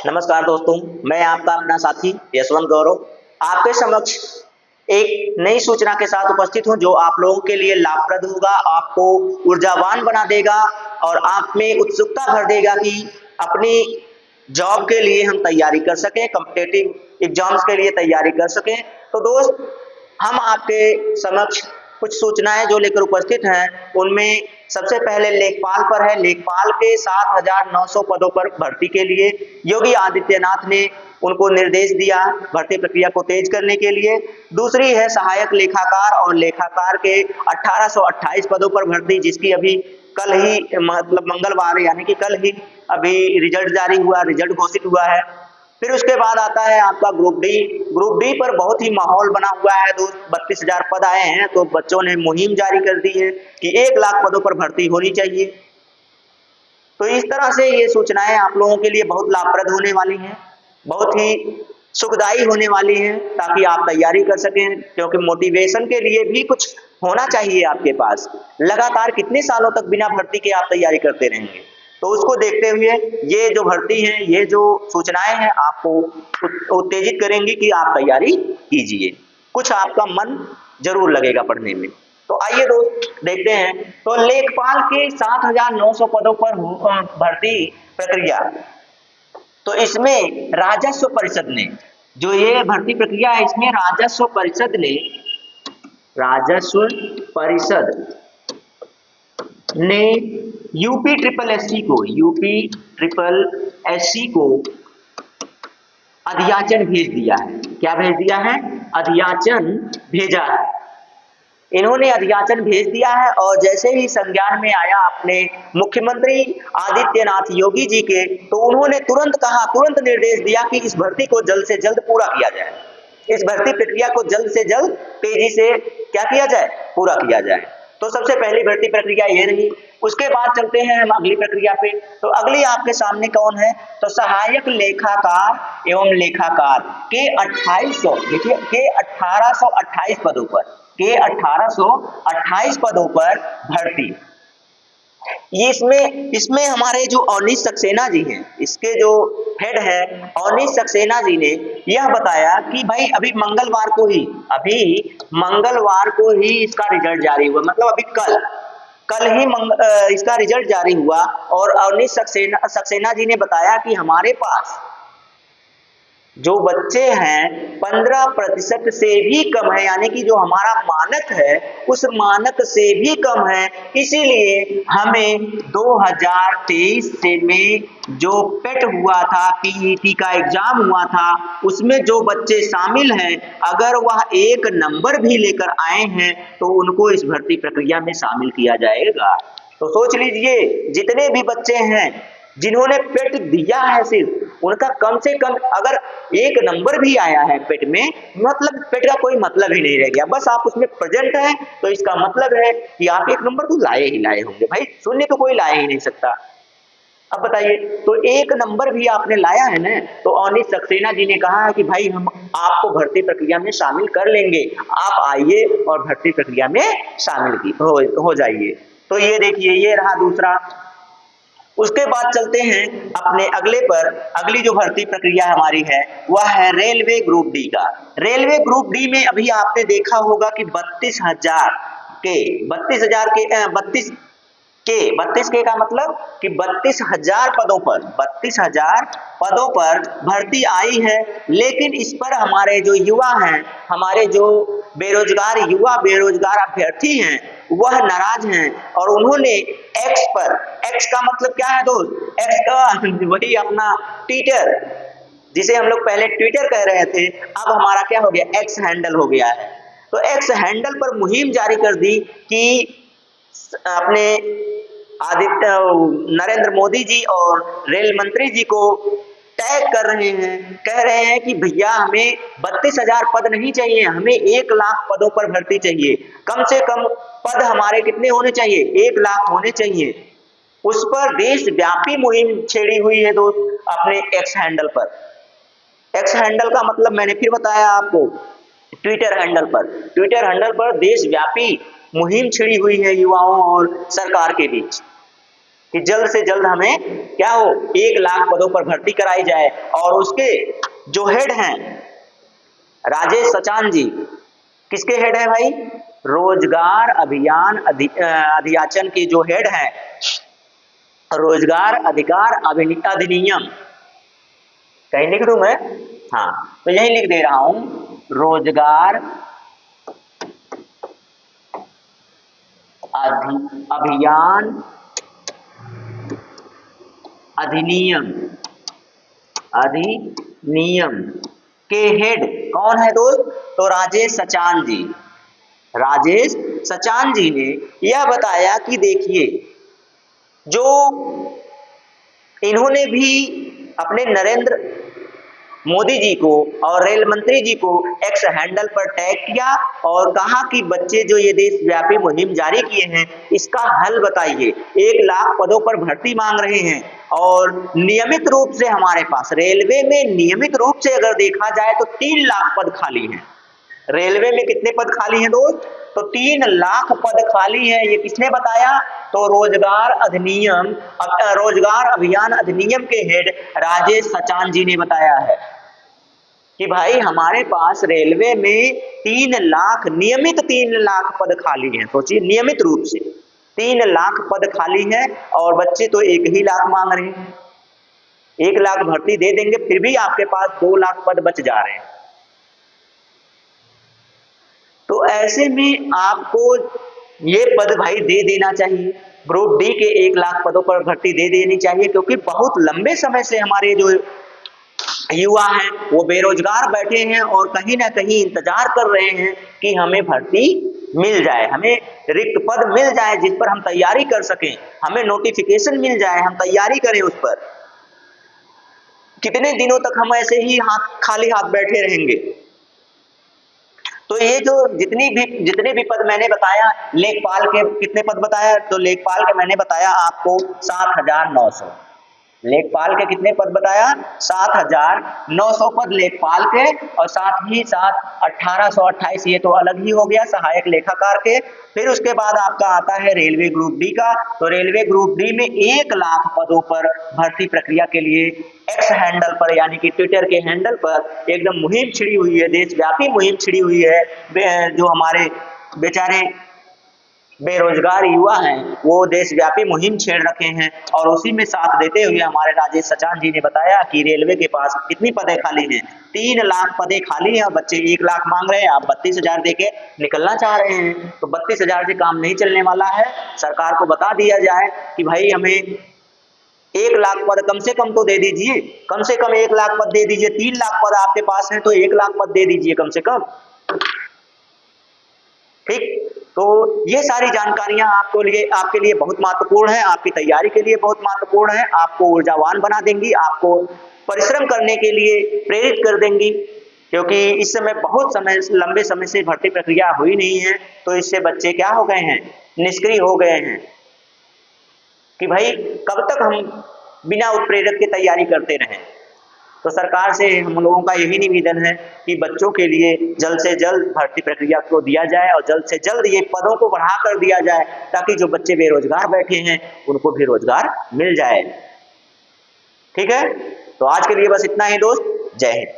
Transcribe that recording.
नमस्कार दोस्तों, मैं आपका अपना साथी यशवंत गौरव आपके समक्ष एक नई सूचना के साथ उपस्थित हूं जो आप लोगों के लिए लाभप्रद होगा, आपको ऊर्जावान बना देगा और आप में उत्सुकता भर देगा कि अपनी जॉब के लिए हम तैयारी कर सकें, कॉम्पिटिटिव एग्जाम्स के लिए तैयारी कर सकें। तो दोस्त, हम आपके समक्ष कुछ सूचनाएं जो लेकर उपस्थित हैं, उनमें सबसे पहले लेखपाल पर है। लेखपाल के 7,900 पदों पर भर्ती के लिए योगी आदित्यनाथ ने उनको निर्देश दिया भर्ती प्रक्रिया को तेज करने के लिए। दूसरी है सहायक लेखाकार और लेखाकार के 1828 पदों पर भर्ती, जिसकी अभी कल ही मतलब मंगलवार यानी कि कल ही अभी रिजल्ट घोषित हुआ है। फिर उसके बाद आता है आपका ग्रुप डी। ग्रुप डी पर बहुत ही माहौल बना हुआ है दोस्त, 32,000 पद आए हैं, तो बच्चों ने मुहिम जारी कर दी है कि 1 लाख पदों पर भर्ती होनी चाहिए। तो इस तरह से ये सूचनाएं आप लोगों के लिए बहुत लाभप्रद होने वाली हैं, बहुत ही सुखदायी होने वाली हैं, ताकि आप तैयारी कर सकें, क्योंकि मोटिवेशन के लिए भी कुछ होना चाहिए आपके पास। लगातार कितने सालों तक बिना भर्ती के आप तैयारी करते रहेंगे? तो उसको देखते हुए ये जो भर्ती है, ये जो सूचनाएं हैं, आपको उत्तेजित करेंगी कि आप तैयारी कीजिए। कुछ आपका मन जरूर लगेगा पढ़ने में। तो आइए दोस्त देखते हैं। तो लेखपाल के 7,900 पदों पर भर्ती प्रक्रिया, तो इसमें राजस्व परिषद ने जो ये भर्ती प्रक्रिया है, इसमें राजस्व परिषद ने यूपी ट्रिपल एससी को अध्याचन भेज दिया है। क्या भेज दिया है? अध्याचन भेजा है। इन्होंने अध्याचन भेज दिया है और जैसे ही संज्ञान में आया अपने मुख्यमंत्री आदित्यनाथ योगी जी के, तो उन्होंने तुरंत निर्देश दिया कि इस भर्ती को जल्द से जल्द पूरा किया जाए, इस भर्ती प्रक्रिया को जल्द से जल्द तेजी से क्या किया जाए? पूरा किया जाए। तो सबसे पहली भर्ती प्रक्रिया ये रही। उसके बाद चलते हैं हम अगली प्रक्रिया पे। तो अगली आपके सामने कौन है? तो सहायक लेखाकार एवं लेखाकार के 2800, देखिए के 1828 पदों पर, के 1828 पदों पर भर्ती। ये इसमें हमारे जो अवनीश सक्सेना जी हैं, इसके जो हेड है अवनीश सक्सेना जी ने यह बताया कि भाई अभी मंगलवार को ही इसका रिजल्ट जारी हुआ, मतलब अभी कल ही इसका रिजल्ट जारी हुआ। और अवनीश सक्सेना जी ने बताया कि हमारे पास जो बच्चे हैं 15% से भी कम है, यानी कि जो हमारा मानक है उस मानक से भी कम है। इसीलिए हमें 2023 से में जो पेट हुआ था, पीईटी का एग्जाम हुआ था, उसमें जो बच्चे शामिल हैं, अगर वह 1 नंबर भी लेकर आए हैं तो उनको इस भर्ती प्रक्रिया में शामिल किया जाएगा। तो सोच लीजिए, जितने भी बच्चे हैं जिन्होंने पेट दिया है, सिर्फ उनका कम से कम अगर 1 नंबर भी आया है पेट में, मतलब पेट का कोई मतलब ही नहीं रह गया। बस आप उसमें प्रेजेंट हैं तो इसका मतलब है कि आप 1 नंबर तो लाए ही लाए होंगे। भाई शून्य तो कोई लाए ही नहीं सकता। अब बताइए, तो 1 नंबर भी आपने लाया है ना, तो अवनीश सक्सेना जी ने कहा है कि भाई हम आपको भर्ती प्रक्रिया में शामिल कर लेंगे, आप आइए और भर्ती प्रक्रिया में शामिल हो जाइए। तो ये देखिए, ये रहा दूसरा। उसके बाद चलते हैं अपने अगले पर। अगली जो भर्ती प्रक्रिया हमारी है वह है रेलवे ग्रुप डी का। रेलवे ग्रुप डी में अभी आपने देखा होगा कि 32 के का मतलब कि 32,000 पदों पर भर्ती आई है। लेकिन इस पर हमारे जो युवा हैं, हमारे जो बेरोजगार अभ्यर्थी हैं, वह नाराज हैं और उन्होंने एक्स का मतलब क्या है दोस्त? एक्स का वही अपना ट्विटर, जिसे हम लोग पहले ट्विटर कह रहे थे, अब हमारा क्या हो गया? एक्स हैंडल हो गया है। तो एक्स हैंडल पर मुहिम जारी कर दी कि अपने नरेंद्र मोदी जी और रेल मंत्री जी को टैग कर रहे हैं, कह रहे हैं कि भैया हमें 32,000 पद नहीं चाहिए, हमें 1 लाख पदों पर भर्ती चाहिए। कम से कम पद हमारे कितने होने चाहिए? 1 लाख होने चाहिए। उस पर देशव्यापी मुहिम छेड़ी हुई है दोस्त अपने एक्स हैंडल पर। एक्स हैंडल का मतलब मैंने फिर बताया आपको, ट्विटर हैंडल पर देशव्यापी मुहिम छिड़ी हुई है युवाओं और सरकार के बीच। कि जल्द से जल्द हमें क्या हो, 1 लाख पदों पर भर्ती कराई जाए। और उसके जो हेड हैं राजेश सचान जी, किसके हेड है भाई, रोजगार अभियान अधियाचन के जो हेड हैं, रोजगार अधिकार अधिनियम, कहीं लिख दूं मैं, हाँ तो यही लिख दे रहा हूं, रोजगार अभियान अधिनियम के हेड कौन है दोस्त, तो राजेश सचान जी। राजेश सचान जी ने यह बताया कि देखिए, जो इन्होंने भी अपने नरेंद्र मोदी जी को और रेल मंत्री जी को एक्स हैंडल पर टैग किया और कहा कि बच्चे जो ये देशव्यापी मुहिम जारी किए हैं इसका हल बताइए। 1 लाख पदों पर भर्ती मांग रहे हैं और नियमित रूप से हमारे पास रेलवे में नियमित रूप से अगर देखा जाए तो 3 लाख पद खाली हैं। रेलवे में कितने पद खाली हैं दोस्त, तो 3 लाख पद खाली हैं। ये किसने बताया, तो रोजगार अभियान अधिनियम के हेड राजेश सचान जी ने बताया है कि भाई हमारे पास रेलवे में 3 लाख नियमित 3 लाख पद खाली हैं। सोचिए, नियमित रूप से 3 लाख पद खाली हैं और बच्चे तो 1 ही लाख मांग रहे हैं। 1 लाख भर्ती दे देंगे फिर भी आपके पास 2 लाख पद बच जा रहे हैं। तो ऐसे में आपको ये पद भाई दे देना चाहिए, ग्रुप डी के 1 लाख पदों पर भर्ती दे देनी चाहिए, क्योंकि बहुत लंबे समय से हमारे जो युवा हैं वो बेरोजगार बैठे हैं और कहीं ना कहीं इंतजार कर रहे हैं कि हमें भर्ती मिल जाए, हमें रिक्त पद मिल जाए जिस पर हम तैयारी कर सकें, हमें नोटिफिकेशन मिल जाए, हम तैयारी करें उस पर। कितने दिनों तक हम ऐसे ही खाली हाथ बैठे रहेंगे। तो ये जो जितने भी पद मैंने बताया, लेखपाल के कितने पद बताया, तो लेखपाल के मैंने बताया आपको 7,900। लेखपाल के कितने पद बताया, 7,900 पद लेखपाल के, और साथ ही साथ 1,828 ये तो अलग ही हो गया सहायक लेखाकार के। फिर उसके बाद आपका आता है रेलवे ग्रुप डी का। तो रेलवे ग्रुप डी में 1 लाख पदों पर भर्ती प्रक्रिया के लिए एक्स हैंडल पर यानी कि ट्विटर के हैंडल पर एकदम मुहिम छिड़ी हुई है, देशव्यापी मुहिम छिड़ी हुई है। जो हमारे बेचारे बेरोजगार युवा हैं वो देशव्यापी मुहिम छेड़ रखे हैं। और उसी में साथ देते हुए हमारे राजेश सचान जी ने बताया कि रेलवे के पास कितनी पदें खाली हैं, 3 लाख पदें खाली हैं और बच्चे 1 लाख मांग रहे हैं, आप 32,000 देके निकलना चाह रहे हैं। तो 32,000 से काम नहीं चलने वाला है। सरकार को बता दिया जाए कि भाई हमें 1 लाख पद कम से कम तो दे दीजिए, कम से कम 1 लाख पद दे दीजिए। 3 लाख पद आपके पास है तो 1 लाख पद दे दीजिए कम से कम, ठीक। तो ये सारी जानकारियां आपके लिए बहुत महत्वपूर्ण है, आपकी तैयारी के लिए बहुत महत्वपूर्ण है, आपको ऊर्जावान बना देंगी, आपको परिश्रम करने के लिए प्रेरित कर देंगी। क्योंकि इस समय बहुत लंबे समय से भर्ती प्रक्रिया हुई नहीं है, तो इससे बच्चे क्या हो गए हैं, निष्क्रिय हो गए हैं कि भाई कब तक हम बिना उत्प्रेरक के तैयारी करते रहें। तो सरकार से हम लोगों का यही निवेदन है कि बच्चों के लिए जल्द से जल्द भर्ती प्रक्रिया को दिया जाए और जल्द से जल्द ये पदों को बढ़ा कर दिया जाए, ताकि जो बच्चे बेरोजगार बैठे हैं उनको भी रोजगार मिल जाए। ठीक है, तो आज के लिए बस इतना ही दोस्त। जय हिंद।